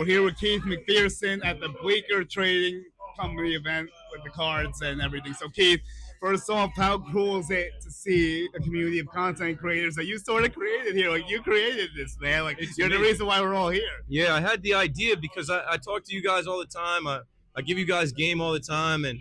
We're here with Keith McPherson at the Bleecker Trading Company event with the cards and everything. So, Keith, first off, how cool is it to see a community of content creators that you sort of created here? Like, you created this, man. Like, It's you're amazing. the reason why we're all here. Yeah, I had the idea because I talk to you guys all the time. I give you guys game all the time, and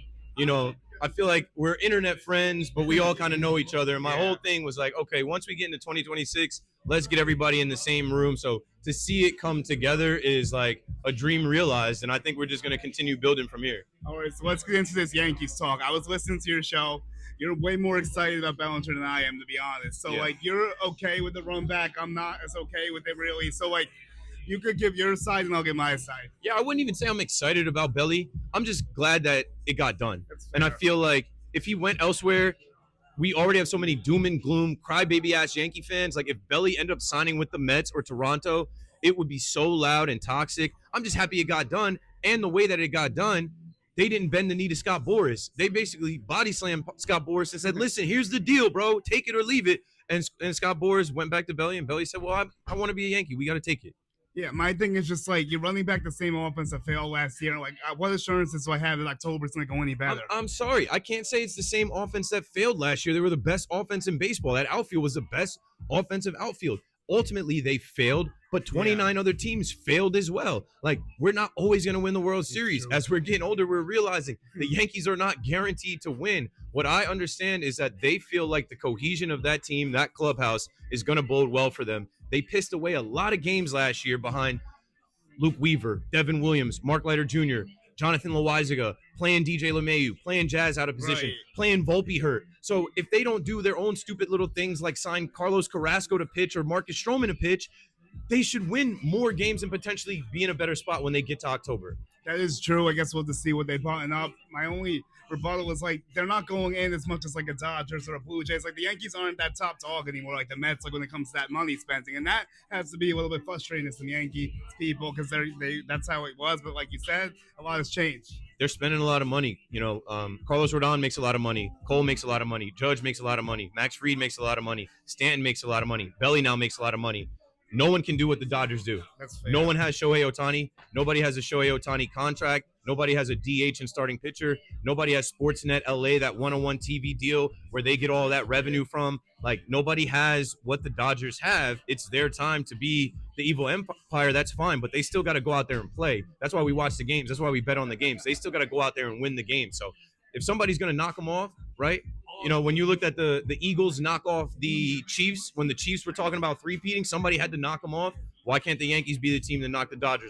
I feel like we're internet friends, but we all kind of know each other. And my whole thing was like, okay, once we get into 2026, let's get everybody in the same room. So to see it come together is like a dream realized, and I think we're just going to continue building from here. All right, so let's get into this Yankees talk. I was listening to your show. You're way more excited about Bellinger than I am, to be honest. So, like, you're okay with the run back. I'm not as okay with it, really. So, like, you could give your side and I'll give my side. Yeah, I wouldn't even say I'm excited about Belly. I'm just glad that it got done. And I feel like if he went elsewhere, we already have so many doom and gloom, crybaby ass Yankee fans. Like if Belly ended up signing with the Mets or Toronto, it would be so loud and toxic. I'm just happy it got done. And the way that it got done, they didn't bend the knee to Scott Boras. They basically body slammed Scott Boras and said, listen, here's the deal, bro. Take it or leave it. And Scott Boras went back to Belly, and Belly said, well, I want to be a Yankee. We got to take it. Yeah, my thing is just like you're running back the same offense that failed last year. Like, what assurances do I have that October is going to go any better? I'm sorry. I can't say it's the same offense that failed last year. They were the best offense in baseball. That outfield was the best offensive outfield. Ultimately, they failed, but 29 other teams failed as well. Like, we're not always going to win the World Series. As we're getting older, we're realizing the Yankees are not guaranteed to win. What I understand is that they feel like the cohesion of that team, that clubhouse, is going to bode well for them. They pissed away a lot of games last year behind Luke Weaver, Devin Williams, Mark Leiter Jr., Jonathan Loaizaga, playing DJ LeMahieu, playing Jazz out of position, playing Volpe hurt. So if they don't do their own stupid little things like sign Carlos Carrasco to pitch or Marcus Stroman to pitch, they should win more games and potentially be in a better spot when they get to October. That is true. I guess we'll just see what they button up. My only rebuttal was like they're not going in as much as like a Dodgers or a Blue Jays. Like the Yankees aren't that top dog anymore, like the Mets. Like when it comes to that money spending, and that has to be a little bit frustrating to some Yankee people because they that's how it was. But like you said, a lot has changed. They're spending a lot of money. Carlos Rodon makes a lot of money. Cole makes a lot of money. Judge makes a lot of money. Max Fried makes a lot of money. Stanton makes a lot of money. Belly now makes a lot of money. No one can do what the Dodgers do. That's fair. No one has Shohei Ohtani. Nobody has a Shohei Ohtani contract. Nobody has a DH and starting pitcher. Nobody has Sportsnet LA, that one-on-one TV deal where they get all that revenue from. Like, nobody has what the Dodgers have. It's their time to be the evil empire. That's fine, but they still got to go out there and play. That's why we watch the games. That's why we bet on the games. They still got to go out there and win the game. So if somebody's going to knock them off, right? When you looked at the Eagles knock off the Chiefs, when the Chiefs were talking about three-peating, somebody had to knock them off. Why can't the Yankees be the team that knocked the Dodgers